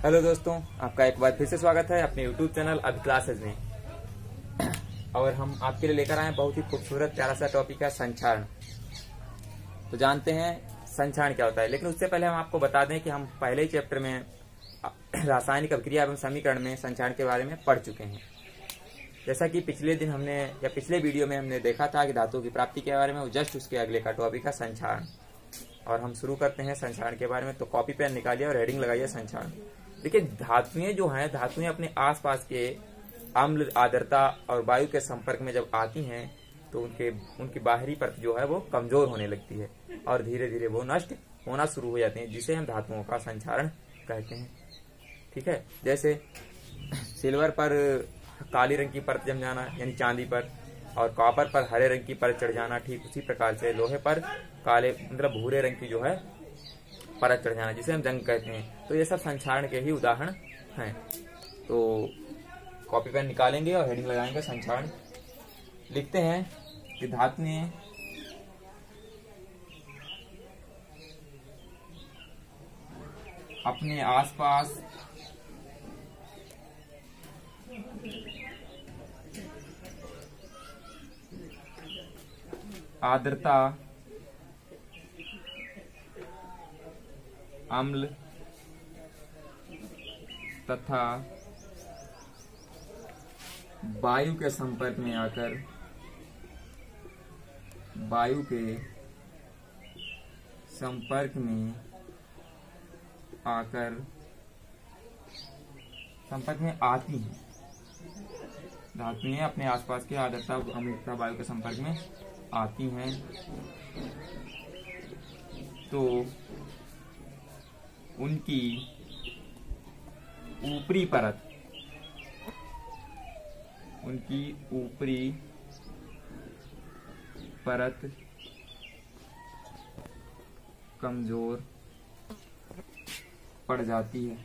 Hello दोस्तों, आपका एक बार फिर से स्वागत है अपने YouTube चैनल अभी क्लासेज में। और हम आपके लिए लेकर आए बहुत ही खूबसूरत प्यारा सा टॉपिक है संक्षारण। तो जानते हैं संक्षारण क्या होता है, लेकिन उससे पहले हम आपको बता दें कि हम पहले ही चैप्टर में रासायनिक अभिक्रिया एवं समीकरण में संक्षारण के बारे में पढ़ चुके हैं। जैसा कि पिछले दिन हमने या पिछले वीडियो में हमने देखा था कि धातुओं की प्राप्ति के बारे में, जस्ट उसके अगले का टॉपिक है संक्षारण। और हम शुरू करते हैं संक्षारण के बारे में। तो कॉपी पेन निकालिए और हेडिंग लगाइए संक्षारण। देखिए, धातुएं जो हैं, धातुएं अपने आसपास के अम्ल, आर्द्रता और वायु के संपर्क में जब आती हैं तो उनकी बाहरी परत जो है वो कमजोर होने लगती है और धीरे धीरे वो नष्ट होना शुरू हो जाती है, जिसे हम धातुओं का संक्षारण कहते हैं। ठीक है, जैसे सिल्वर पर काली रंग की परत जम जाना यानी चांदी पर, और कॉपर पर हरे रंग की परत चढ़ जाना, ठीक उसी प्रकार से लोहे पर काले मतलब भूरे रंग की जो है परत चढ़ जाना, जिसे हम जंग कहते हैं। तो ये सब संक्षारण के ही उदाहरण हैं। तो कॉपी पेन निकालेंगे और हेडिंग लगाएंगे संक्षारण। लिखते हैं कि धातुएं अपने आसपास आर्द्रता, अम्ल तथा वायु के संपर्क में आकर संपर्क में आती हैं। धातुएं अपने आसपास के आर्द्रता, अम्ल तथा वायु के संपर्क में आती हैं तो उनकी ऊपरी परत कमजोर पड़ जाती है।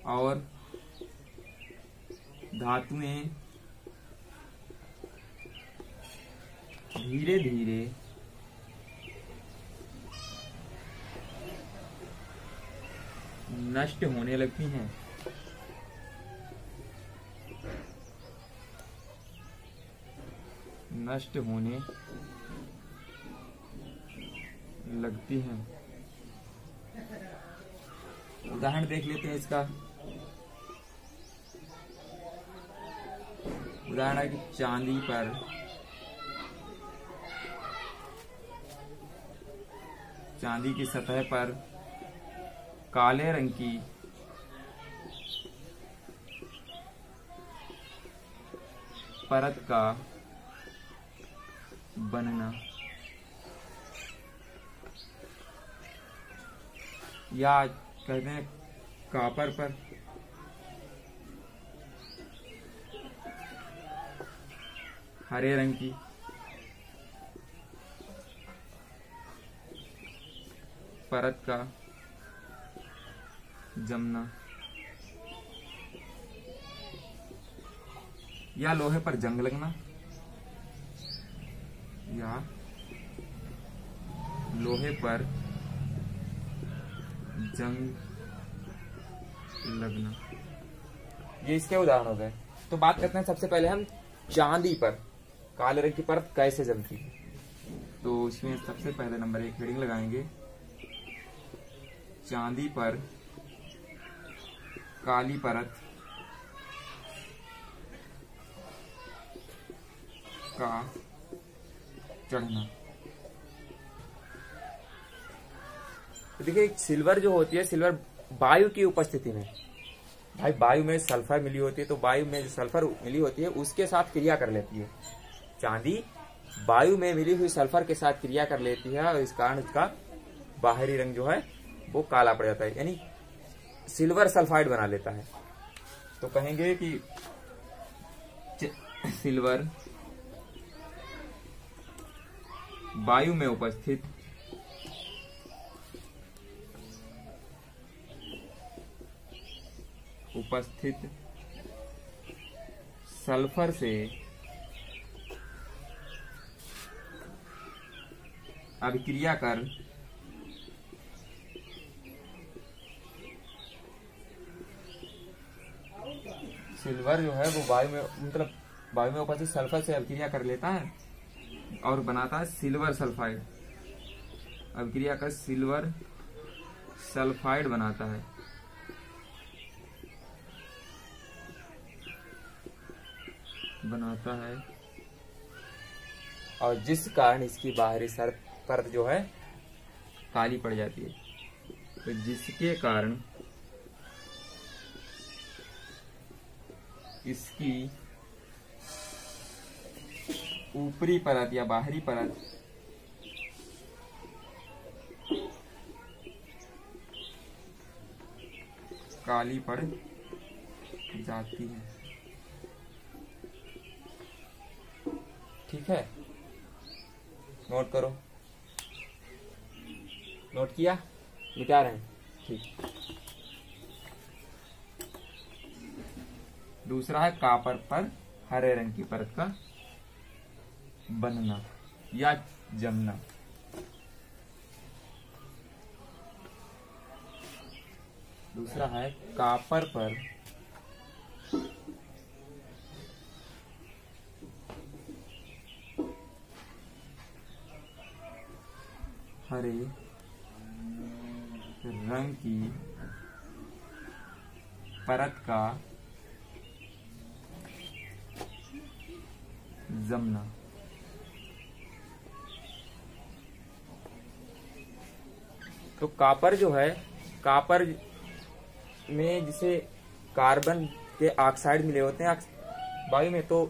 और धातुएं धीरे धीरे नष्ट होने लगती हैं। उदाहरण देख लेते हैं इसका। उदाहरण है कि चांदी की सतह पर काले रंग की परत का बनना, या कहते हैं कॉपर पर हरे रंग की परत का जमना, या लोहे पर जंग लगना, ये इसके उदाहरण हो गए। तो बात करते हैं सबसे पहले हम चांदी पर काले रंग की परत कैसे जमती है। तो इसमें सबसे पहले नंबर 1 हेडिंग लगाएंगे, चांदी पर काली परत का चढ़ना। तो देखिए, सिल्वर जो होती है, सिल्वर वायु की उपस्थिति में, भाई वायु में सल्फर मिली होती है, तो वायु में जो सल्फर मिली होती है उसके साथ क्रिया कर लेती है। चांदी वायु में मिली हुई सल्फर के साथ क्रिया कर लेती है और इस कारण उसका बाहरी रंग जो है वो काला पड़ जाता है, यानी सिल्वर सल्फाइड बना लेता है। तो कहेंगे कि सिल्वर वायु में उपस्थित सल्फर से अभिक्रिया कर सिल्वर जो है वो वायु में, मतलब वायु में उपस्थित सल्फर से अभिक्रिया कर लेता है और बनाता है सिल्वर सल्फाइड। अभिक्रिया कर सिल्वर सल्फाइड बनाता है। और जिस कारण इसकी बाहरी परत जो है काली पड़ जाती है। तो जिसके कारण इसकी ऊपरी परत या बाहरी परत काली पड़ जाती है। ठीक है, नोट करो। नोट किया? मिटा रहे हैं? ठीक। दूसरा है कॉपर पर हरे रंग की परत का बनना या जमना। दूसरा है कॉपर पर हरे रंग की परत का जमना। तो कॉपर जो है, कॉपर में जिसे कार्बन के ऑक्साइड मिले होते हैं वायु में, तो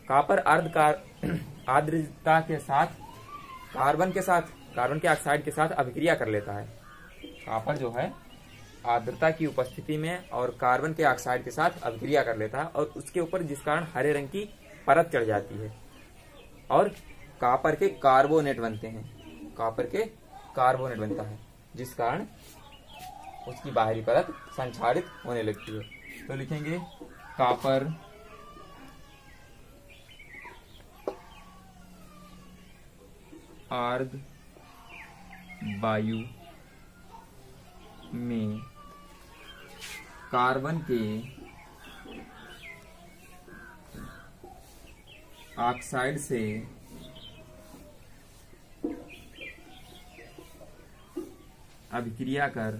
कॉपर आर्द्रता के साथ कार्बन के ऑक्साइड के साथ अभिक्रिया कर लेता है। कॉपर जो है आर्द्रता की उपस्थिति में और कार्बन के ऑक्साइड के साथ अभिक्रिया कर लेता है और उसके ऊपर जिस कारण हरे रंग की परत चढ़ जाती है और कॉपर के कार्बोनेट बनते हैं। कॉपर के कार्बोनेट बनता है जिस कारण उसकी बाहरी परत संक्षारित होने लगती है। तो लिखेंगे कॉपर आर्द्र वायु में कार्बन के ऑक्साइड से अभिक्रिया कर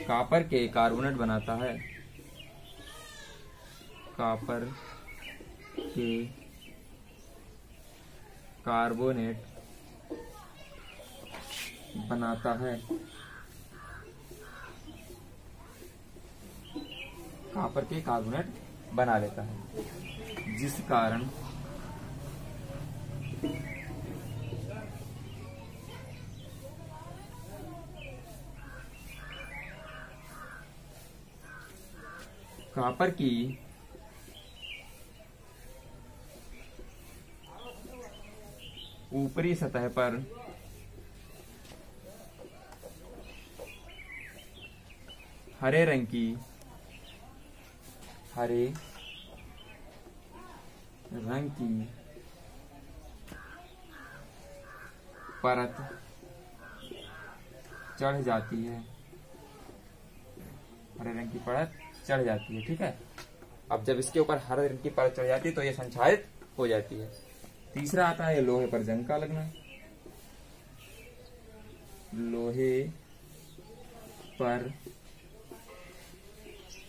कॉपर के कार्बोनेट बनाता है। कॉपर के कार्बोनेट बनाता है। कॉपर के कार्बोनेट बना लेता है जिस कारण कॉपर की ऊपरी सतह पर हरे रंग की परत चढ़ जाती है। हरे रंग की परत चढ़ जाती है। ठीक है, अब जब इसके ऊपर हरे रंग की परत चढ़ जाती है तो ये संक्षारित हो जाती है। तीसरा आता है लोहे पर जंग का लगना। लोहे पर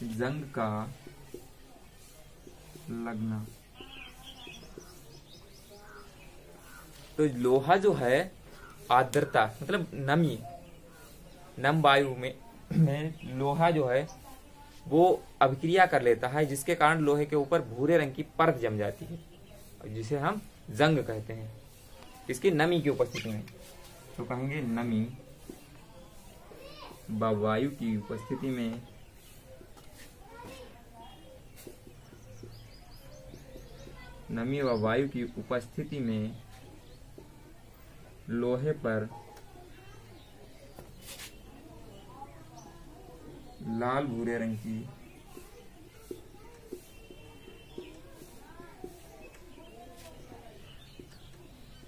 जंग का लगना। तो लोहा जो है आर्द्रता मतलब नम वायु में लोहा जो है वो अभिक्रिया कर लेता है जिसके कारण लोहे के ऊपर भूरे रंग की परत जम जाती है जिसे हम जंग कहते हैं, इसकी नमी की उपस्थिति में। तो कहेंगे नमी व वायु की उपस्थिति में लोहे पर लाल भूरे रंग की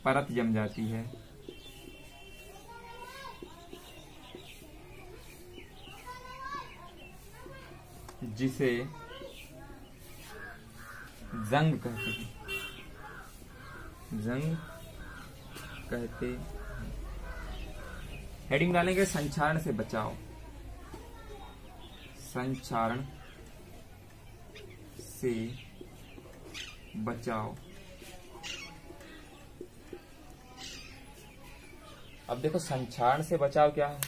परत जम जाती है, जिसे जंग कहते हैं। जंग कहते हैं। हेडिंग डालेंगे संक्षारण से बचाव। संक्षारण से बचाव। अब देखो संक्षारण से बचाव क्या है।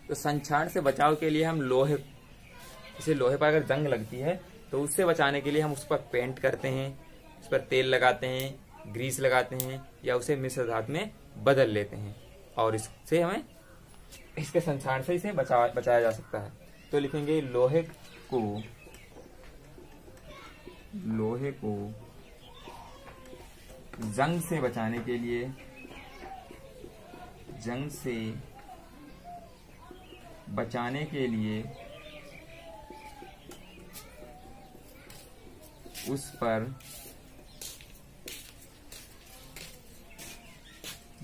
तो संक्षारण से बचाव के लिए हम लोहे, जैसे लोहे पर अगर जंग लगती है तो उससे बचाने के लिए हम उस पर पेंट करते हैं, उस पर तेल लगाते हैं, ग्रीस लगाते हैं, या उसे मिश्र धातु में बदल लेते हैं, और इससे हमें इसके संक्षारण से इसे बचाया जा सकता है। तो लिखेंगे लोहे को जंग से बचाने के लिए, जंग से बचाने के लिए उस पर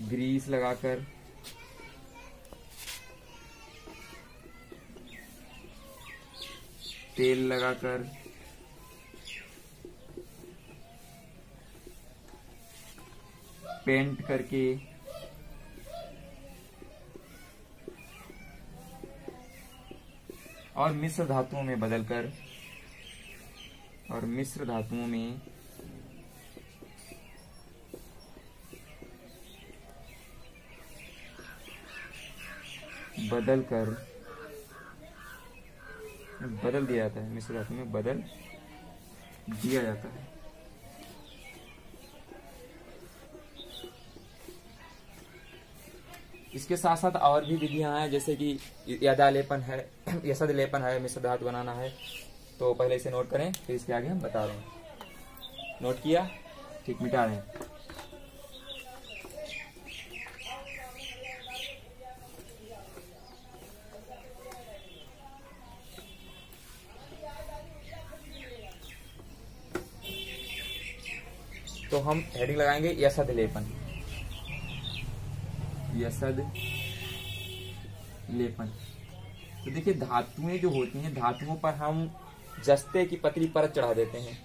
ग्रीस लगाकर तेल लगाकर पेंट करके और मिश्र धातुओं में बदलकर, और मिश्र धातुओं में बदल दिया जाता है, मिश्र धातु में बदल दिया जाता है। इसके साथ साथ और भी विधियां हैं, जैसे कि यदालेपन है, यसद लेपन है, मिश्र धातु बनाना है। तो पहले इसे नोट करें, फिर इसके आगे हम बता रहे हैं। नोट किया? ठीक, मिटा रहे हैं। तो हम हेडिंग लगाएंगे यसद लेपन। यसद लेपन। तो देखिए धातुएं जो होती हैं, धातुओं पर हम जस्ते की पतली परत चढ़ा देते हैं,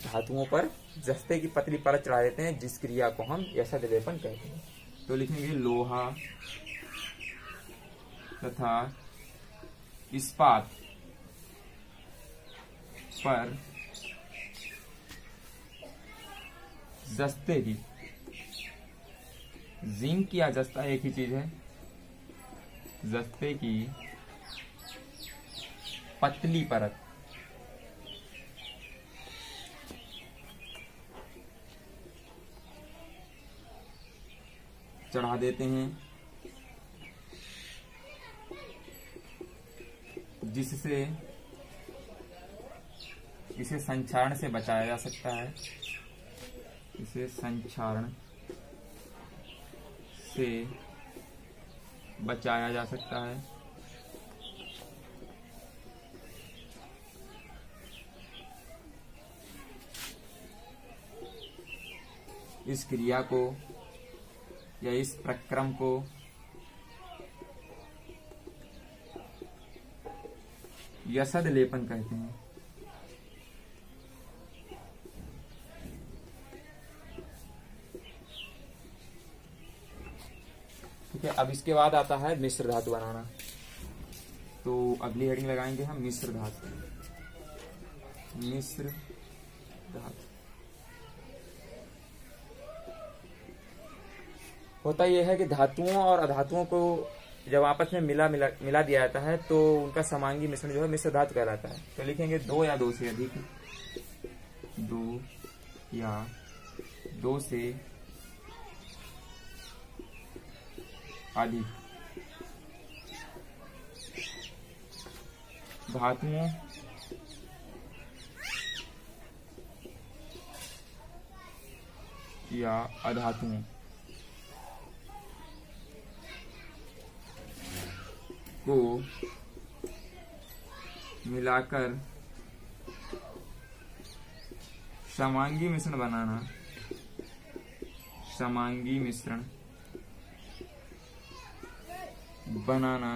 धातुओं पर जस्ते की पतली परत चढ़ा देते हैं, जिस क्रिया को हम यसद लेपन कहते हैं। तो लिखेंगे लोहा तथा इस्पात पर जस्ते की, जिंक या जस्ता एक ही चीज है, जस्ते की पतली परत चढ़ा देते हैं, जिससे इसे संक्षारण से बचाया जा सकता है, इसे संक्षारण से बचाया जा सकता है। इस क्रिया को या इस प्रक्रम को यसद लेपन कहते हैं। ठीक है, अब इसके बाद आता है मिश्र धातु बनाना। तो अगली हेडिंग लगाएंगे हम मिश्र धातु। मिश्र धातु होता यह है कि धातुओं और अधातुओं को जब आपस में मिला दिया जाता है तो उनका समांगी मिश्रण जो है मिश्र धातु कहलाता है। तो लिखेंगे दो या दो से अधिक, दो या दो से अधिक धातुओं या अधातुओं को मिलाकर समांगी मिश्रण बनाना समांगी मिश्रण बनाना,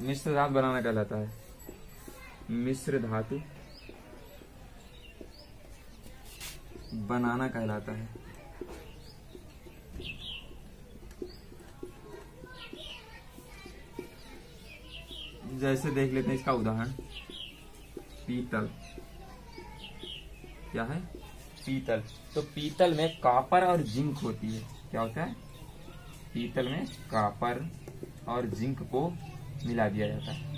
मिश्र धातु बनाना कहलाता है। मिश्र धातु बनाना कहलाता है। जैसे देख लेते हैं इसका उदाहरण, पीतल। क्या है? पीतल। तो पीतल में कॉपर और जिंक होती है। क्या होता है? पीतल में कॉपर और जिंक को मिला दिया जाता है।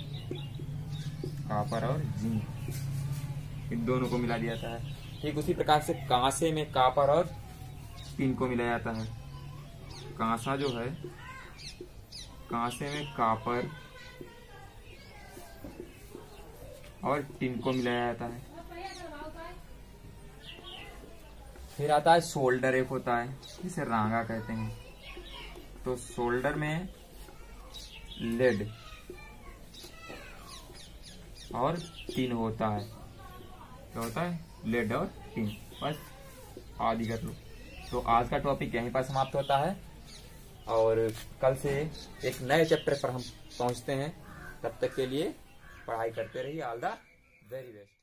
कॉपर और जिंक इन दोनों को मिला दिया जाता है। ठीक उसी प्रकार से कांसे में कॉपर और टिन को मिलाया जाता है। कांसा जो है, कांसे में कॉपर और टिन को मिलाया जाता है। फिर आता है सोल्डर, एक होता है जिसे रांगा कहते हैं। तो सोल्डर में लेड और टिन होता है। क्या होता है? लेड और टिन। बस आदि कर लो। तो आज का टॉपिक यहीं पर समाप्त होता है और कल से एक नए चैप्टर पर हम पहुंचते हैं। तब तक के लिए पढ़ाई करते रहिए। All the very best.